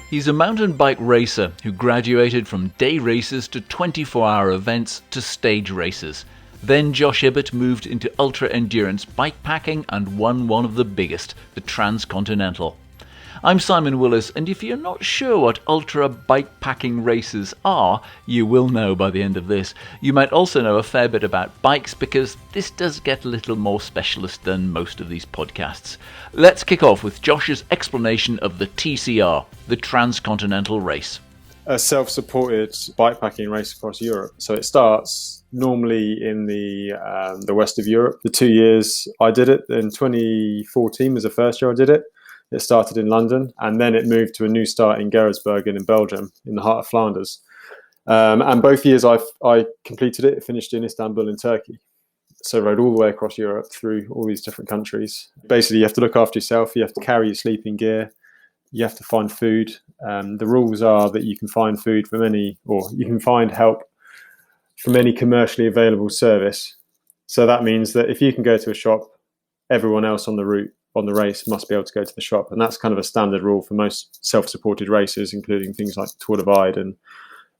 He's a mountain bike racer who graduated from day races to 24-hour events to stage races. Then Josh Ibbett moved into ultra-endurance bikepacking and won one of the biggest, the Transcontinental. I'm Simon Willis, and if you're not sure what ultra bikepacking races are, you will know by the end of this. You might also know a fair bit about bikes, because this does get a little more specialist than most of these podcasts. Let's kick off with Josh's explanation of the TCR, the Transcontinental Race. A self-supported bikepacking race across Europe. So it starts normally in the west of Europe. The 2 years I did it, in 2014 was the first year I did it. It started in London, and then it moved to a new start in Gerardsbergen in Belgium, in the heart of Flanders. And both years I completed it. It finished in Istanbul in Turkey. So rode all the way across Europe through all these different countries. Basically, you have to look after yourself. You have to carry your sleeping gear. You have to find food. The rules are that you can find food from you can find help from any commercially available service. So that means that if you can go to a shop, everyone else on the route, on the race, must be able to go to the shop. And that's kind of a standard rule for most self-supported races, including things like Tour Divide and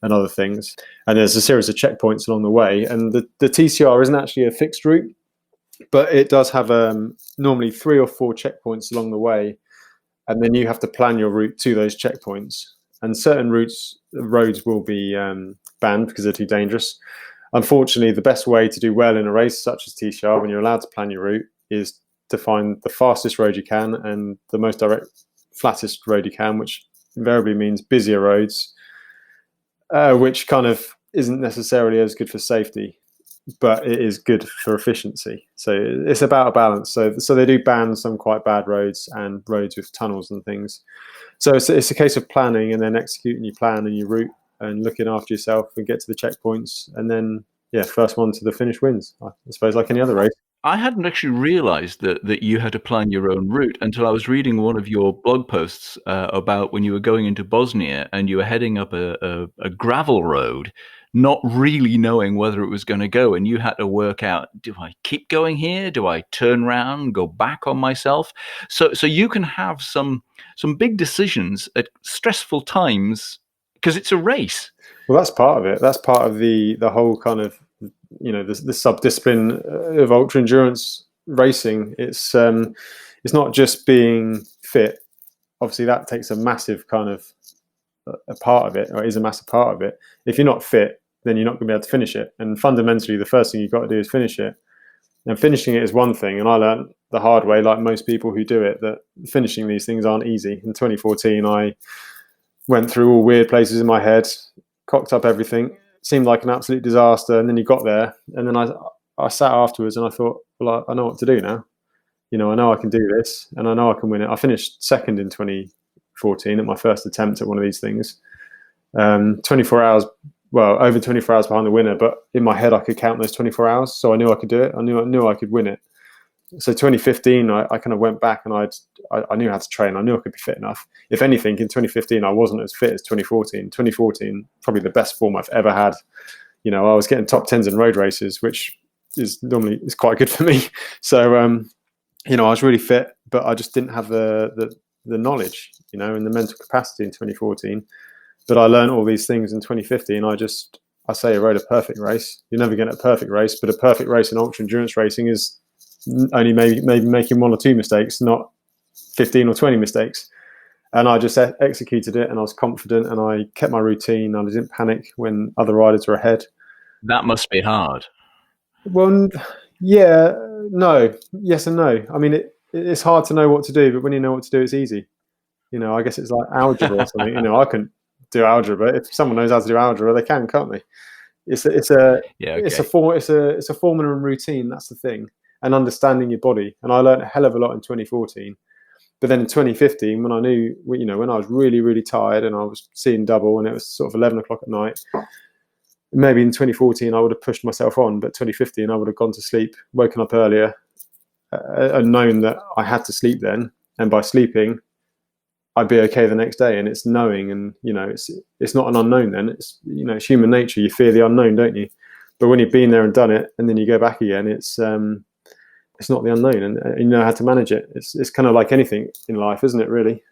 other things. And there's a series of checkpoints along the way. And the TCR isn't actually a fixed route, but it does have normally 3 or 4 checkpoints along the way. And then you have to plan your route to those checkpoints. And certain roads will be banned because they're too dangerous. Unfortunately, the best way to do well in a race such as TCR, when you're allowed to plan your route, is to find the fastest road you can and the most direct, flattest road you can, which invariably means busier roads, which kind of isn't necessarily as good for safety, but it is good for efficiency. So it's about a balance. So they do ban some quite bad roads and roads with tunnels and things. So it's a case of planning and then executing your plan and your route and looking after yourself and get to the checkpoints. And then, first one to the finish wins, I suppose, like any other race. I hadn't actually realized that you had to plan your own route until I was reading one of your blog posts about when you were going into Bosnia and you were heading up a gravel road, not really knowing whether it was going to go. And you had to work out, do I keep going here? Do I turn around, go back on myself? So you can have some big decisions at stressful times because it's a race. Well, that's part of it. That's part of the whole kind of, the sub-discipline of ultra endurance racing. It's not just being fit. Obviously, that takes a massive kind of a part of it, or is a massive part of it. If you're not fit, then you're not going to be able to finish it. And fundamentally, the first thing you've got to do is finish it. And finishing it is one thing. And I learned the hard way, like most people who do it, that finishing these things aren't easy. In 2014, I went through all weird places in my head, cocked up everything. Seemed like an absolute disaster, and then you got there, and then I sat afterwards and I thought, well, I know what to do now. I know I can do this, and I know I can win it. I finished second in 2014 at my first attempt at one of these things. 24 hours, well, over 24 hours behind the winner, but in my head I could count those 24 hours, so I knew I could do it. I knew I could win it. So 2015, I kind of went back and I knew how to train. I knew I could be fit enough. If anything, in 2015, I wasn't as fit as 2014. 2014, probably the best form I've ever had. I was getting top 10s in road races, which is quite good for me. So, I was really fit, but I just didn't have the knowledge, and the mental capacity in 2014. But I learned all these things in 2015. I say I rode a perfect race. You're never getting a perfect race, but a perfect race in ultra endurance racing is only maybe making 1 or 2 mistakes, not 15 or 20 mistakes. And I just executed it, and I was confident, and I kept my routine, and I didn't panic when other riders were ahead. That must be hard. Well, yeah, no, yes and no. I mean, it's hard to know what to do, but when you know what to do, it's easy. I guess it's like algebra or something. I couldn't do algebra. If someone knows how to do algebra, they can, can't they? It's a formula and routine. That's the thing. And understanding your body. And I learned a hell of a lot in 2014. But then in 2015, when I knew, when I was really, really tired and I was seeing double and it was sort of 11 o'clock at night, maybe in 2014, I would have pushed myself on. But 2015, I would have gone to sleep, woken up earlier and known that I had to sleep then. And by sleeping, I'd be okay the next day. And it's knowing, and, it's not an unknown then. It's, it's human nature. You fear the unknown, don't you? But when you've been there and done it, and then you go back again, it's not the unknown, and you know how to manage it. It's kind of like anything in life, isn't it, really?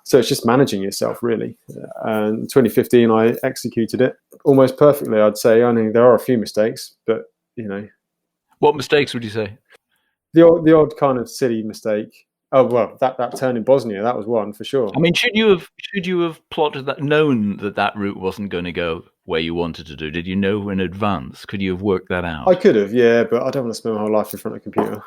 So it's just managing yourself, really. And 2015, I executed it almost perfectly, I'd say. I mean, there are a few mistakes, but What mistakes would you say? the odd kind of silly mistake. Oh well, that turn in Bosnia, that was one for sure. I mean, should you have plotted that, known that that route wasn't going to go where you wanted to do? Did you know in advance? Could you have worked that I out? could have, yeah, but I don't want to spend my whole life in front of a computer.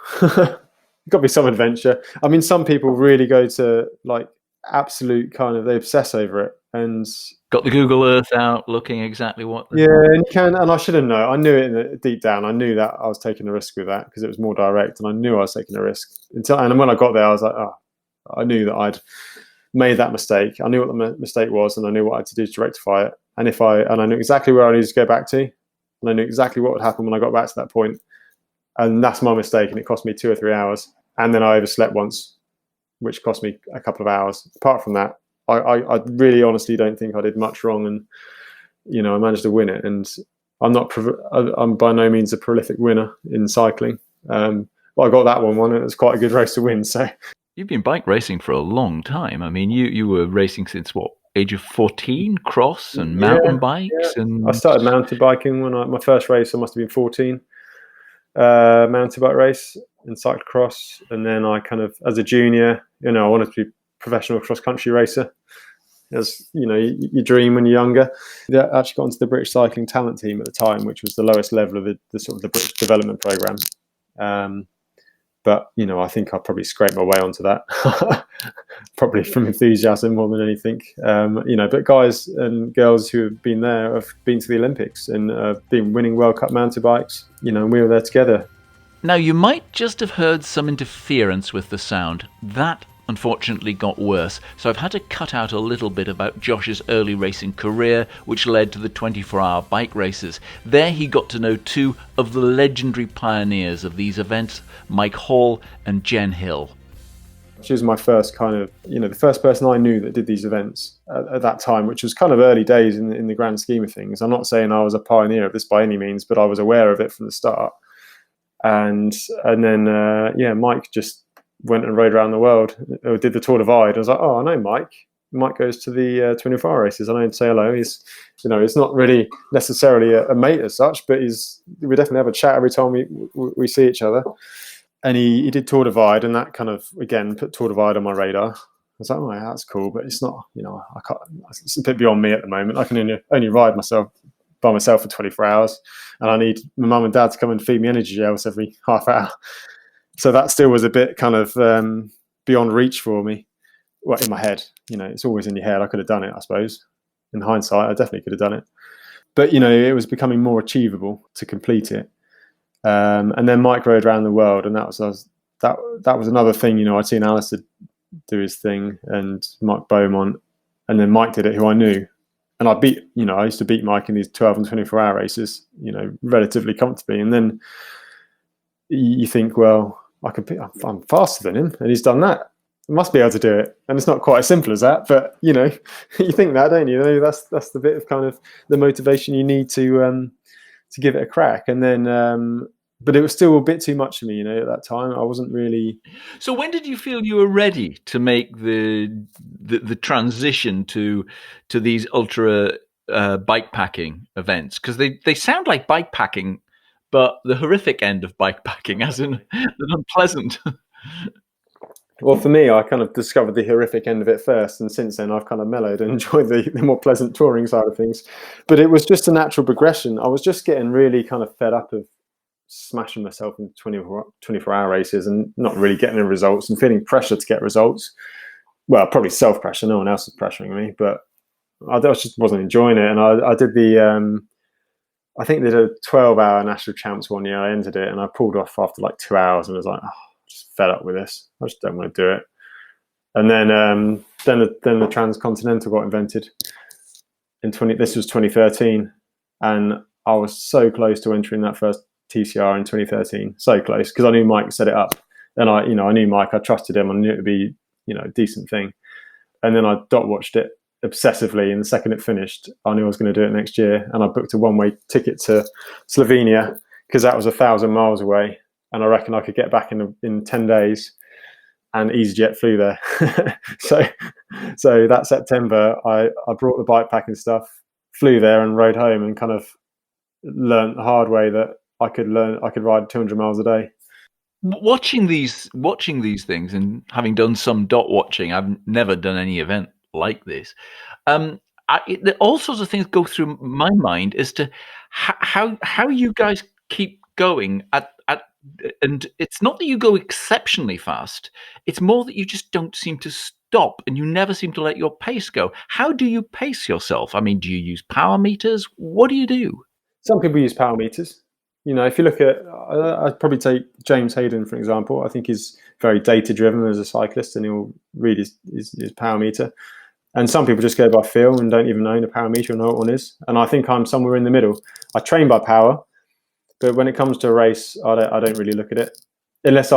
Got to be some adventure. I mean, some people really go to like absolute kind of, they obsess over it, and Got the Google Earth out, looking exactly what the... yeah, and you can, and I should have known. I knew it deep down. I knew that I was taking a risk with that because it was more direct, and I knew I was taking a risk. And when I got there, I was like, oh, I knew that I'd made that mistake. I knew what the mistake was, and I knew what I had to do to rectify it. And I knew exactly where I needed to go back to, and I knew exactly what would happen when I got back to that point. And that's my mistake, and it cost me 2 or 3 hours. And then I overslept once, which cost me a couple of hours. Apart from that, I really honestly don't think I did much wrong, and I managed to win it. And I'm by no means a prolific winner in cycling. But I got that one, and it was quite a good race to win. So You've been bike racing for a long time. I mean, you were racing since what, age of 14, cross and mountain yeah. bikes, I and started mountain biking when my first race. I must have been 14. Mountain bike race and cyclocross, and then I kind of, as a junior, I wanted to be a professional cross country racer. As you dream when you're younger. I actually got into the British cycling talent team at the time, which was the lowest level of the sort of the British development program. But I think I probably scraped my way onto that, probably from enthusiasm more than anything. But guys and girls who have been there have been to the Olympics and been winning World Cup mountain bikes. And we were there together. now you might just have heard some interference with the sound. That unfortunately got worse, so I've had to cut out a little bit about Josh's early racing career, which led to the 24-hour bike races. There he got to know two of the legendary pioneers of these events, Mike Hall and Jen Hill. She was my first kind of, the first person I knew that did these events at that time, which was kind of early days in the grand scheme of things. I'm not saying I was a pioneer of this by any means, but I was aware of it from the start. And then Mike just went and rode around the world, or did the Tour Divide. I was like, oh, I know Mike. Mike goes to the 24-hour races. I know him to say hello. He's, it's not really necessarily a mate as such, but we definitely have a chat every time we see each other. And he did Tour Divide, and that kind of, again, put Tour Divide on my radar. I was like, oh, yeah, that's cool, but it's not, I can't, it's a bit beyond me at the moment. I can only ride by myself for 24 hours, and I need my mum and dad to come and feed me energy gels every half hour. So that still was a bit kind of beyond reach for me. Well, in my head, it's always in your head. I could have done it, I suppose. In hindsight, I definitely could have done it. But, it was becoming more achievable to complete it. And then Mike rode around the world, and that was another thing. I'd seen Alistair do his thing, and Mike Beaumont, and then Mike did it, who I knew. And I used to beat Mike in these 12 and 24-hour races, relatively comfortably. And then you think, well, I'm faster than him, and he's done that. I must be able to do it. And it's not quite as simple as that, but you think that, don't you? That's the bit of kind of the motivation you need to give it a crack. And then, but it was still a bit too much for me, at that time. I wasn't really. So when did you feel you were ready to make the transition to these ultra bikepacking events? Because they sound like bikepacking, but the horrific end of bikepacking, as in the unpleasant. Well, for me, I kind of discovered the horrific end of it first, and since then I've kind of mellowed and enjoyed the more pleasant touring side of things. But it was just a natural progression. I was just getting really kind of fed up of smashing myself in 24-hour races and not really getting the results and feeling pressure to get results. Well, probably self-pressure. No one else was pressuring me, but I just wasn't enjoying it. And I did I think they did a 12-hour national champs one year. I entered it and I pulled off after like 2 hours and was like, oh, just fed up with this. I just don't want to do it. And then the Transcontinental got invented this was 2013, and I was so close to entering that first TCR in 2013, so close, because I knew Mike set it up, and I knew Mike, I trusted him, I knew it would be a decent thing. And then I dot watched it obsessively, and the second it finished, I knew I was going to do it next year, and I booked a one-way ticket to Slovenia because that was 1,000 miles away. And I reckon I could get back in 10 days. and EasyJet flew there. so that September, I brought the bike packing stuff, flew there, and rode home, and kind of learned the hard way that I could ride 200 miles a day. Watching these things, and having done some dot watching, I've never done any event like this. All sorts of things go through my mind as to how you guys keep going and it's not that you go exceptionally fast. It's more that you just don't seem to stop, and you never seem to let your pace go. How do you pace yourself? I mean, do you use power meters? What do you do? Some people use power meters. If you look at, I'd probably take James Hayden, for example. I think he's very data-driven as a cyclist, and he'll read his power meter. And some people just go by feel and don't even own a power meter or know what one is. And I think I'm somewhere in the middle. I train by power, but when it comes to a race, I don't really look at it. Unless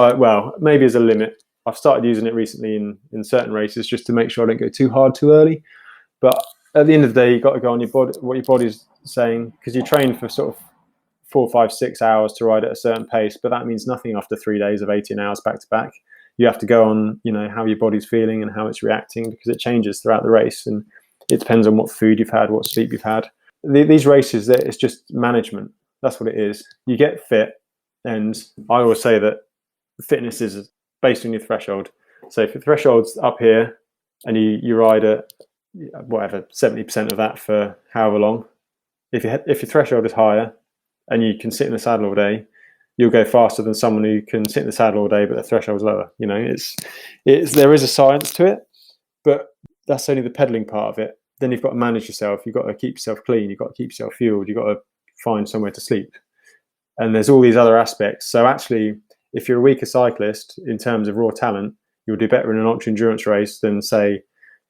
maybe as a limit. I've started using it recently in certain races just to make sure I don't go too hard too early. But at the end of the day, you've got to go on your body, what your body's saying, because you train for sort of 4, 5, 6 hours to ride at a certain pace, but that means nothing after 3 days of 18 hours back to back. You have to go on, how your body's feeling and how it's reacting, because it changes throughout the race, and it depends on what food you've had, what sleep you've had. These races, it's just management. That's what it is. You get fit, and I always say that fitness is based on your threshold. So if your threshold's up here and you ride at whatever 70% of that for however long, if your threshold is higher and you can sit in the saddle all day, you'll go faster than someone who can sit in the saddle all day but the threshold's lower. There is a science to it, but that's only the pedaling part of it. Then you've got to manage yourself. You've got to keep yourself clean. You've got to keep yourself fueled. You've got to find somewhere to sleep. And there's all these other aspects. So actually, if you're a weaker cyclist in terms of raw talent, you'll do better in an ultra endurance race than, say,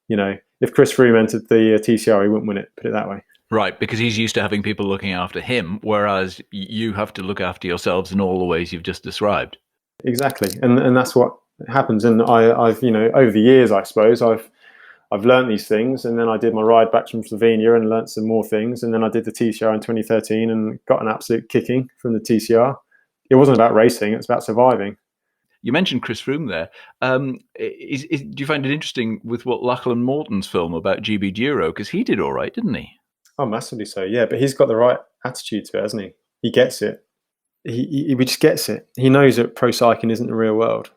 if Chris Froome entered the TCR, he wouldn't win it, put it that way. Right, because he's used to having people looking after him, whereas you have to look after yourselves in all the ways you've just described. Exactly, and that's what happens. And I've over the years, I suppose, I've learned these things, and then I did my ride back from Slovenia and learnt some more things, and then I did the TCR in 2013 and got an absolute kicking from the TCR. It wasn't about racing; it's about surviving. You mentioned Chris Froome there. Do you find it interesting with what Lachlan Morton's film about GB Duro? Because he did all right, didn't he? Oh, massively so, yeah. But he's got the right attitude to it, hasn't he? He gets it. He just gets it. He knows that pro cycling isn't the real world.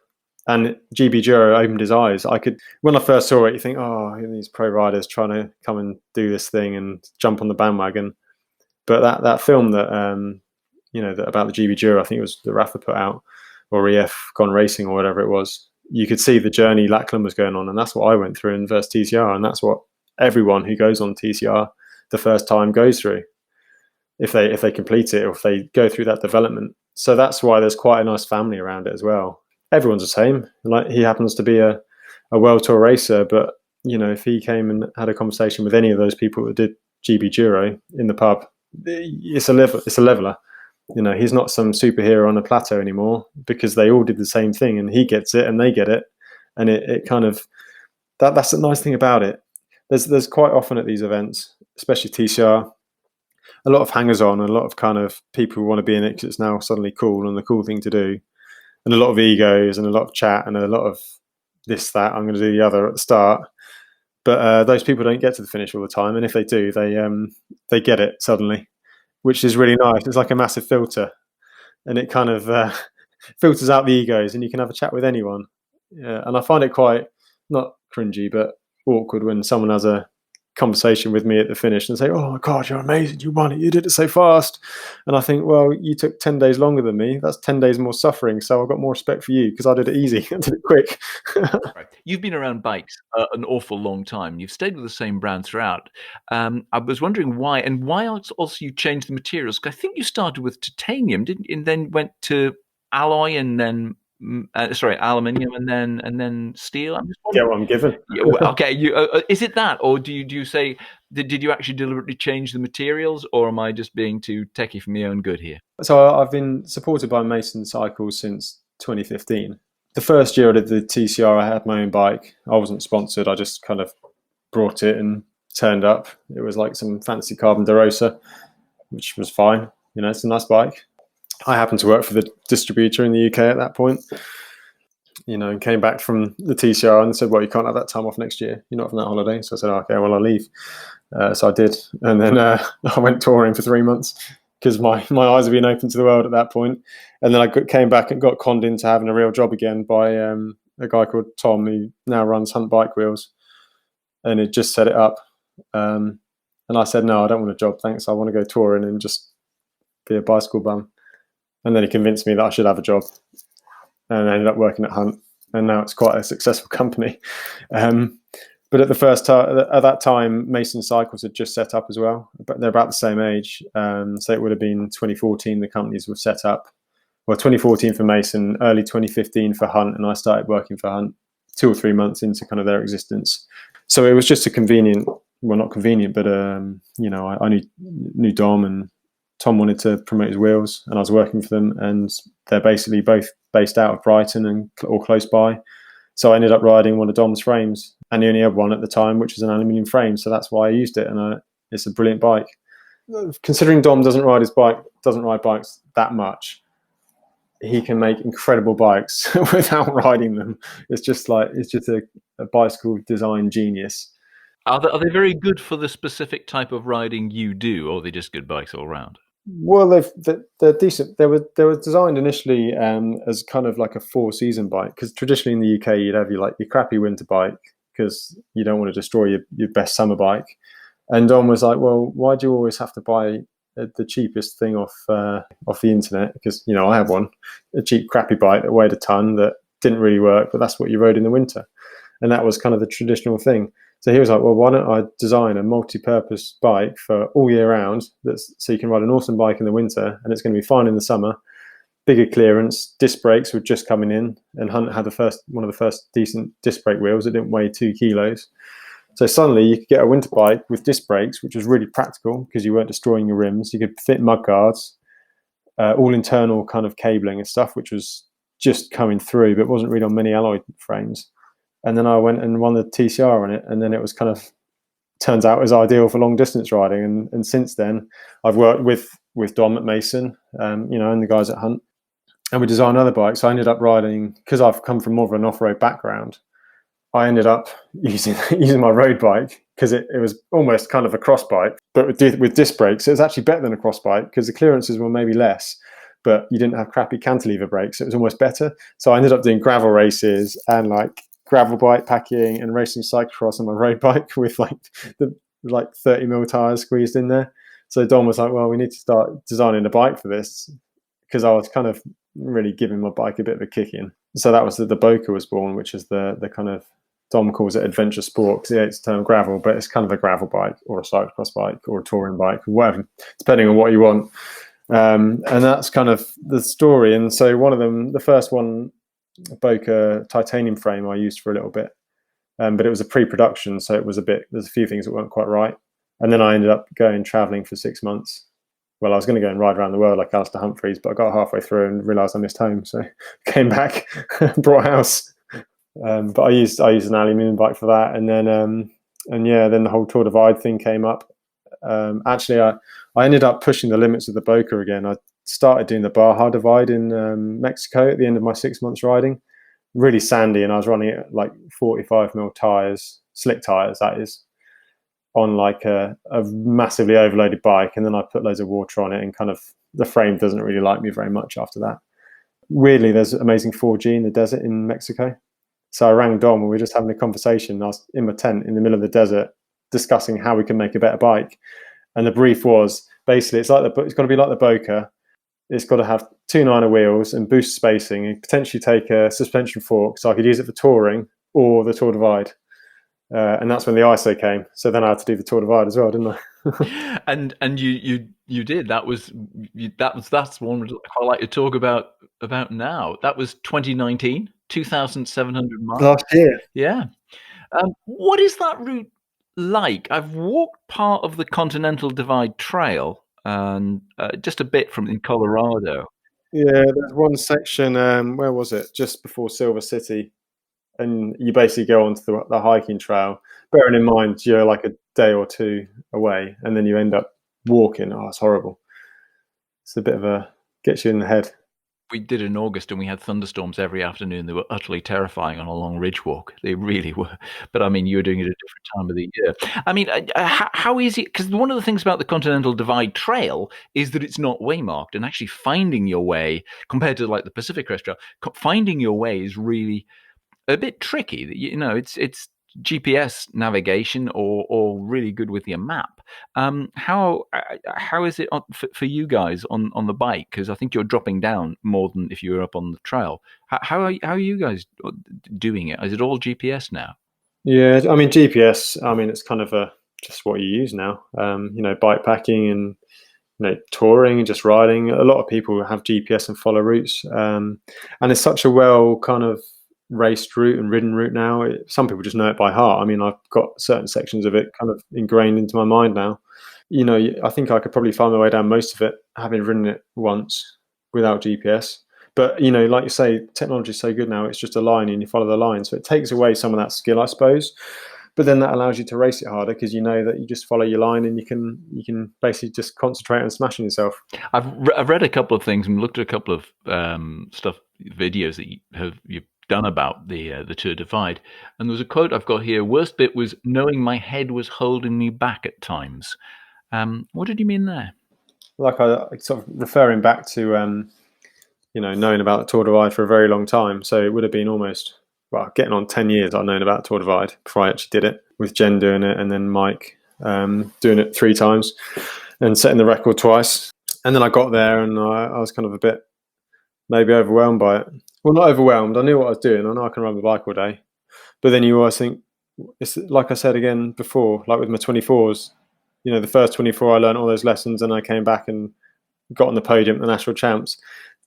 And GB Duro opened his eyes. When I first saw it, you think, oh, these pro riders trying to come and do this thing and jump on the bandwagon. But that film that that about the GB Duro, I think it was that Rafa put out, or EF Gone Racing or whatever it was, you could see the journey Lachlan was going on, and that's what I went through in versus TCR, and that's what everyone who goes on TCR the first time goes through, if they complete it or if they go through that development. So that's why there's quite a nice family around it as well. Everyone's the same. Like, he happens to be a World Tour racer, but if he came and had a conversation with any of those people that did GB Duro in the pub, it's a leveler. He's not some superhero on a plateau anymore, because they all did the same thing, and he gets it and they get it, and it kind of that's the nice thing about it. There's quite often at these events, especially TCR, a lot of hangers-on, a lot of kind of people who want to be in it because it's now suddenly cool and the cool thing to do, and a lot of egos and a lot of chat and a lot of this, that, I'm going to do the other at the start. But those people don't get to the finish all the time, and if they do, they get it suddenly, which is really nice. It's like a massive filter, and it kind of filters out the egos, and you can have a chat with anyone. Yeah, and I find it quite, not cringy, but awkward when someone has a conversation with me at the finish and say, oh my God, you're amazing, you won it, you did it so fast. And I think, well, you took 10 days longer than me, that's 10 days more suffering, so I've got more respect for you because I did it easy. I did it quick. Right. You've been around bikes an awful long time. You've stayed with the same brand throughout. I was wondering why, and why also you changed the materials. I think you started with titanium, didn't you, and then went to alloy, and then aluminium, and then steel. I'm just Get what I'm given. Okay, is it that, or do you say did you actually deliberately change the materials, or am I just being too techie for my own good here? So I've been supported by Mason Cycles since 2015. The first year I did the TCR, I had my own bike. I wasn't sponsored. I just kind of brought it and turned up. It was like some fancy carbon DeRosa, which was fine. It's a nice bike. I happened to work for the distributor in the UK at that point. and came back from the TCR and said, well, you can't have that time off next year. You're not from that holiday. So I said, okay, well, I'll leave. So I did. And then I went touring for 3 months because my eyes had been open to the world at that point. And then I came back and got conned into having a real job again by a guy called Tom, who now runs Hunt Bike Wheels. And he just set it up. And I said, no, I don't want a job, thanks. I want to go touring and just be a bicycle bum. And then he convinced me that I should have a job. And I ended up working at Hunt. And now it's quite a successful company. But at that time, Mason Cycles had just set up as well. But they're about the same age. So it would have been 2014 the companies were set up. Well, 2014 for Mason, early 2015 for Hunt. And I started working for Hunt 2 or 3 months into kind of their existence. So it was just a convenient, well, not convenient, but, I knew Dom, and Tom wanted to promote his wheels, and I was working for them. And they're basically both based out of Brighton or close by. So I ended up riding one of Dom's frames, and he only had one at the time, which is an aluminium frame. So that's why I used it, and it's a brilliant bike. Considering Dom doesn't ride bikes that much, he can make incredible bikes without riding them. It's just a bicycle design genius. Are they very good for the specific type of riding you do, or are they just good bikes all round? Well, they're decent. They were designed initially as kind of like a 4-season bike, because traditionally in the UK you'd have your crappy winter bike because you don't want to destroy your best summer bike. And Dom was like, well, why do you always have to buy the cheapest thing off the internet? Because I had one, a cheap crappy bike that weighed a ton that didn't really work, but that's what you rode in the winter, and that was kind of the traditional thing. So he was like, well, why don't I design a multi-purpose bike for all year round, so you can ride an awesome bike in the winter and it's going to be fine in the summer. Bigger clearance, disc brakes were just coming in, and Hunt had one of the first decent disc brake wheels that didn't weigh 2 kilos. So suddenly you could get a winter bike with disc brakes, which was really practical because you weren't destroying your rims. You could fit mud guards, all internal kind of cabling and stuff, which was just coming through, but wasn't really on many alloy frames. And then I went and won the TCR on it, and then it was turns out it was ideal for long distance riding. And since then, I've worked with Dom at Mason, and the guys at Hunt, and we designed other bikes. So I ended up riding, because I've come from more of an off-road background, I ended up using my road bike, because it was almost kind of a cross bike, but with disc brakes. It was actually better than a cross bike because the clearances were maybe less, but you didn't have crappy cantilever brakes. It was almost better. So I ended up doing gravel races and gravel bike packing and racing cyclocross on my road bike with the 30mm tires squeezed in there. So Dom was like, well, we need to start designing a bike for this, because I was kind of really giving my bike a bit of a kick in. So that was the Boca was born, which is the kind of, Dom calls it adventure sport because it's the term gravel, but it's kind of a gravel bike or a cyclocross bike or a touring bike, or whatever, depending on what you want. And that's kind of the story. And so one of them, the first one, Boca titanium frame, I used for a little bit, but it was a pre-production, so it was there's a few things that weren't quite right. And then I ended up going traveling for 6 months. Well, I was going to go and ride around the world like Alistair Humphreys, but I got halfway through and realised I missed home, so came back, brought a house. But I used an aluminium bike for that, and then then the whole Tour Divide thing came up. Actually, I ended up pushing the limits of the Boca again. I started doing the Baja Divide in Mexico at the end of my 6 months riding. Really sandy, and I was running it 45mm tires, slick tires that is, on a massively overloaded bike. And then I put loads of water on it, and kind of the frame doesn't really like me very much after that. Weirdly, there's amazing 4G in the desert in Mexico. So I rang Dom and we were just having a conversation. I was in my tent in the middle of the desert discussing how we can make a better bike. And the brief was basically, it's got to be like the Boca. It's got to have 2.9er wheels and boost spacing, and potentially take a suspension fork, so I could use it for touring or the Tour Divide. And that's when the ISO came. So then I had to do the Tour Divide as well, didn't I? and you did. That's one I like to talk about now. That was 2019, 2,700 miles last year. Yeah. What is that route like? I've walked part of the Continental Divide Trail, and just a bit in Colorado. Yeah, there's one section. Where was it? Just before Silver City, and you basically go onto the hiking trail. Bearing in mind you're a day or two away, and then you end up walking. Oh, it's horrible. It's a bit of gets you in the head. We did in August, and we had thunderstorms every afternoon. They were utterly terrifying on a long ridge walk. They really were. But I mean, you were doing it at a different time of the year. I mean, how easy? Because one of the things about the Continental Divide Trail is that it's not waymarked, and actually finding your way compared to like the Pacific Crest Trail, finding your way is really a bit tricky. You know, it's GPS navigation or really good with your map. How is it for you guys on the bike? Because I think you're dropping down more than if you were up on the trail. How are you guys doing it? Is it all GPS now? Yeah, I mean GPS. I mean it's kind of just what you use now. Bike packing and touring and just riding. A lot of people have GPS and follow routes, and it's such a well kind of raced route and ridden route now. Some people just know it by heart. I mean, I've got certain sections of it kind of ingrained into my mind now. I think I could probably find my way down most of it, having ridden it once without GPS. But like you say, technology is so good now. It's just a line, and you follow the line, so it takes away some of that skill, I suppose. But then that allows you to race it harder because you know that you just follow your line, and you can basically just concentrate on smashing yourself. I've read a couple of things and looked at a couple of videos that you've done about the Tour Divide, and there was a quote I've got here. Worst bit was knowing my head was holding me back at times. What did you mean there? Like I sort of referring back to knowing about the Tour Divide for a very long time. So it would have been almost, getting on 10 years I'd known about Tour Divide before I actually did it, with Jen doing it and then Mike doing it 3 times and setting the record twice. And then I got there and I was kind of a bit maybe overwhelmed by it. Well, not overwhelmed. I knew what I was doing. I know I can ride my bike all day. But then you always think, it's like I said again before, like with my 24s, the first 24 I learned all those lessons and I came back and got on the podium at the National Champs.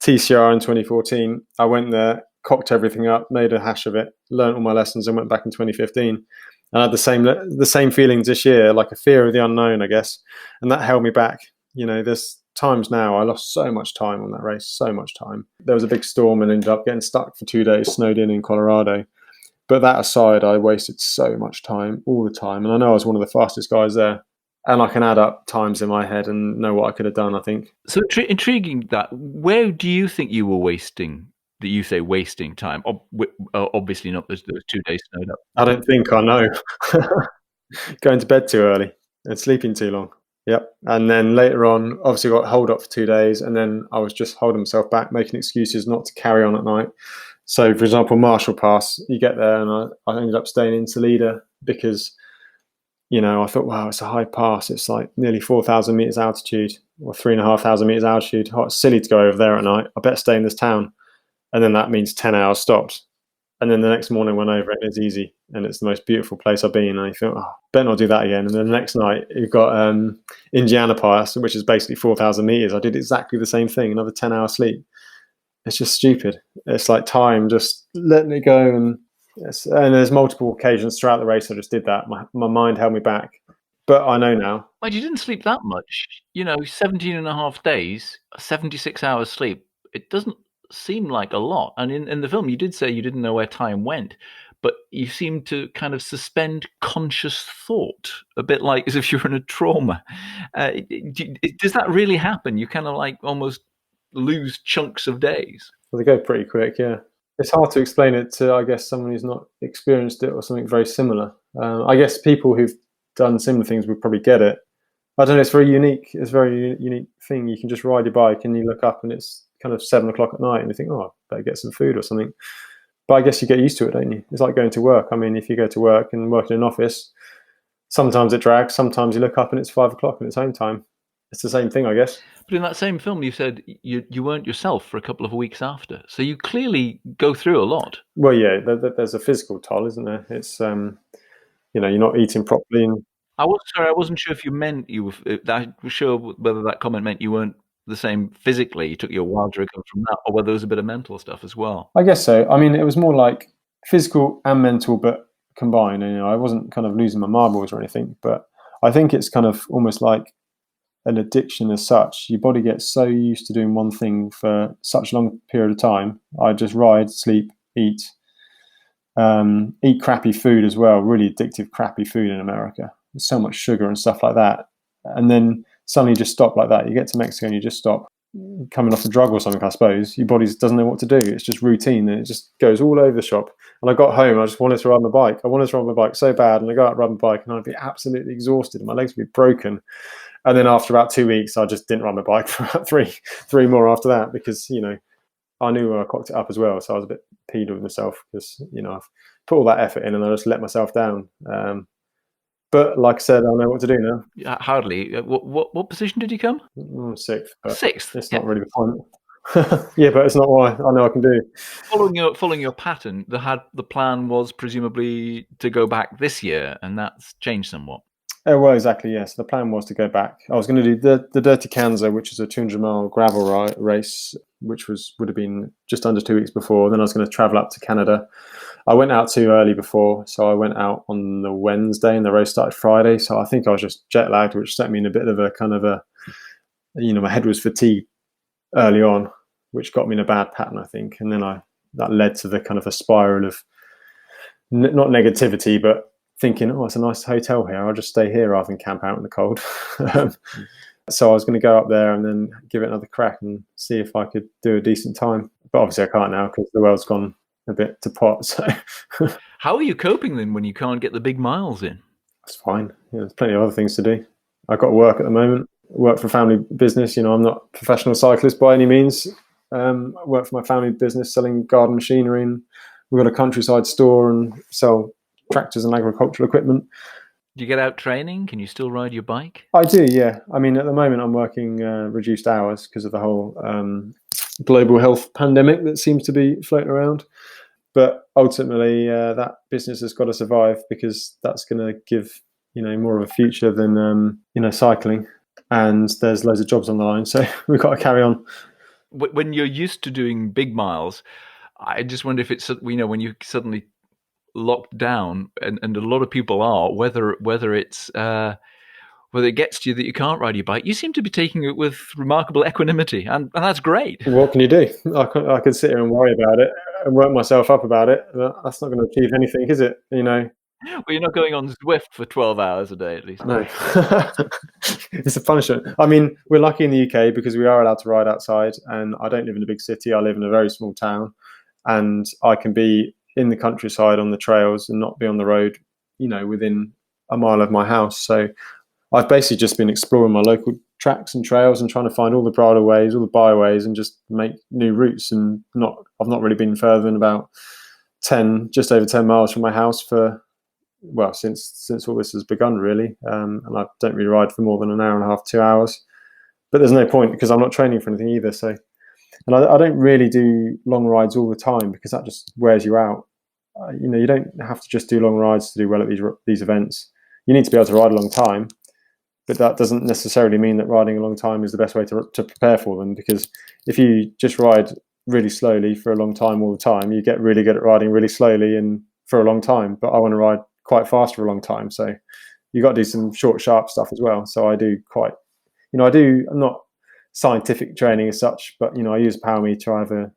TCR in 2014, I went there, cocked everything up, made a hash of it, learned all my lessons and went back in 2015. And I had the same feelings this year, like a fear of the unknown, I guess. And that held me back. There's times now I lost so much time on that race, so much time. There was a big storm and ended up getting stuck for 2 days, snowed in Colorado. But that aside, I wasted so much time all the time. And I know I was one of the fastest guys there. And I can add up times in my head and know what I could have done, I think. So intriguing that. Where do you think you were wasting, that you say wasting time? Obviously not those 2 days snowed up. I don't think I know. Going to bed too early and sleeping too long. Yep. And then later on, obviously got holed up for 2 days. And then I was just holding myself back, making excuses not to carry on at night. So, for example, Marshall Pass, you get there and I ended up staying in Toledo because I thought, wow, it's a high pass. It's like nearly 4,000 meters altitude or 3,500 meters altitude. Oh, it's silly to go over there at night. I better stay in this town. And then that means 10 hours stopped. And then the next morning I went over it. It's easy. And it's the most beautiful place I've been. And I thought, better not do that again. And then the next night you've got Indiana Pass, which is basically 4,000 meters. I did exactly the same thing, another 10 hours sleep. It's just stupid. It's like time, just letting it go. And there's multiple occasions throughout the race I just did that. My mind held me back. But I know now. Well, you didn't sleep that much. 17 and a half days, 76 hours sleep. It doesn't seem like a lot. And in the film, you did say you didn't know where time went. But you seem to kind of suspend conscious thought, a bit like as if you're in a trauma. Does that really happen? You kind of like almost lose chunks of days. Well, they go pretty quick, yeah. It's hard to explain it to, I guess, someone who's not experienced it or something very similar. I guess people who've done similar things would probably get it. I don't know. It's very unique. It's a very unique thing. You can just ride your bike and you look up and it's kind of 7 o'clock at night and you think, oh, I better get some food or something. But I guess you get used to it, don't you? It's like going to work. I mean, if you go to work and work in an office, sometimes it drags. Sometimes you look up and it's 5 o'clock and it's home time. It's the same thing, I guess. But in that same film, you said you weren't yourself for a couple of weeks after. So you clearly go through a lot. Well, yeah, there's a physical toll, isn't there? It's, you're not eating properly. And I wasn't sure if you meant you were. I was sure whether that comment meant you weren't the same physically. You took you a while to recover from that, or whether there was a bit of mental stuff as well. I guess so. I mean, it was more like physical and mental, but combined. And, I wasn't kind of losing my marbles or anything, but I think it's kind of almost like an addiction as such. Your body gets so used to doing one thing for such a long period of time. I just ride, sleep, eat crappy food as well, really addictive crappy food in America. There's so much sugar and stuff like that. And then suddenly you just stop like that. You get to Mexico and you just stop. coming off a drug or something, I suppose. Your body doesn't know what to do. It's just routine, and it just goes all over the shop. And I got home, I just wanted to ride my bike. I wanted to ride my bike so bad, and I go out and ride my bike, and I'd be absolutely exhausted, and my legs would be broken. And then after about 2 weeks, I just didn't ride my bike for about three more after that, because I knew I cocked it up as well. So I was a bit peed with myself because I've put all that effort in, and I just let myself down. But like I said, I know what to do now. Hardly. What position did you come? Sixth. But Sixth. It's not really the point. Yeah, but it's not what I know I can do. Following your pattern, the plan was presumably to go back this year, and that's changed somewhat. Oh, well, exactly, yes. The plan was to go back. I was going to do the Dirty Kanza, which is a 200-mile gravel race, which would have been just under 2 weeks before. Then I was going to travel up to Canada. I went out too early before, so I went out on the Wednesday, and the race started Friday. So I think I was just jet lagged, which set me in a bit of a kind of my head was fatigued early on, which got me in a bad pattern, I think. And then that led to the kind of a spiral of not negativity, but thinking, oh, it's a nice hotel here. I'll just stay here rather than camp out in the cold. So I was going to go up there and then give it another crack and see if I could do a decent time. But obviously I can't now because the world's gone a bit to pot. So how are you coping then when you can't get the big miles in? It's fine. There's plenty of other things to do. I've got work at the moment. I work for a family business. I'm not a professional cyclist by any means. I work for my family business selling garden machinery, and we've got a countryside store and sell tractors and agricultural equipment. Do you get out training? Can you still ride your bike? I do, yeah. I mean, at the moment I'm working reduced hours because of the whole global health pandemic that seems to be floating around. But ultimately, that business has got to survive because that's going to give more of a future than cycling. And there's loads of jobs on the line, so we've got to carry on. When you're used to doing big miles, I just wonder if it's when you suddenly locked down, and a lot of people are, whether it gets to you that you can't ride your bike. You seem to be taking it with remarkable equanimity, and that's great. What can you do? I could sit here and worry about it and work myself up about it. That's not going to achieve anything, is it? Well, you're not going on Zwift for 12 hours a day, at least. No. It's a punishment. I mean, we're lucky in the UK because we are allowed to ride outside, and I don't live in a big city. I live in a very small town, and I can be in the countryside on the trails and not be on the road, within a mile of my house. So I've basically just been exploring my local tracks and trails and trying to find all the bridle ways, all the byways, and just make new routes. And I've not really been further than about just over 10 miles from my house since all this has begun, really. And I don't really ride for more than an hour and a half, 2 hours. But there's no point because I'm not training for anything either. So, and I don't really do long rides all the time because that just wears you out. You don't have to just do long rides to do well at these events. You need to be able to ride a long time, but that doesn't necessarily mean that riding a long time is the best way to prepare for them. Because if you just ride really slowly for a long time all the time, you get really good at riding really slowly and for a long time. But I want to ride quite fast for a long time, so you got to do some short, sharp stuff as well. So I do I'm not scientific training as such, but I use a power meter. I have a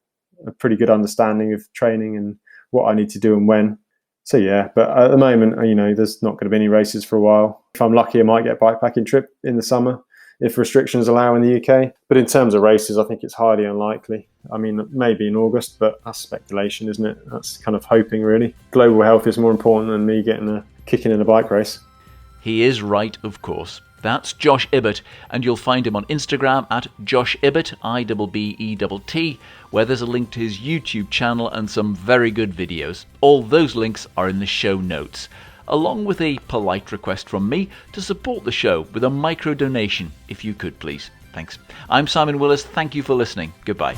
pretty good understanding of training and what I need to do and when. So yeah, but at the moment, there's not going to be any races for a while. If I'm lucky, I might get a bikepacking trip in the summer if restrictions allow in the UK. But in terms of races, I think it's highly unlikely. I mean, maybe in August, but that's speculation, isn't it? That's kind of hoping, really. Global health is more important than me kicking in a bike race. He is right, of course. That's Josh Ibbett, and you'll find him on Instagram at Josh Ibbett, IBBETT, where there's a link to his YouTube channel and some very good videos. All those links are in the show notes, along with a polite request from me to support the show with a micro donation, if you could please. Thanks. I'm Simon Willis. Thank you for listening. Goodbye.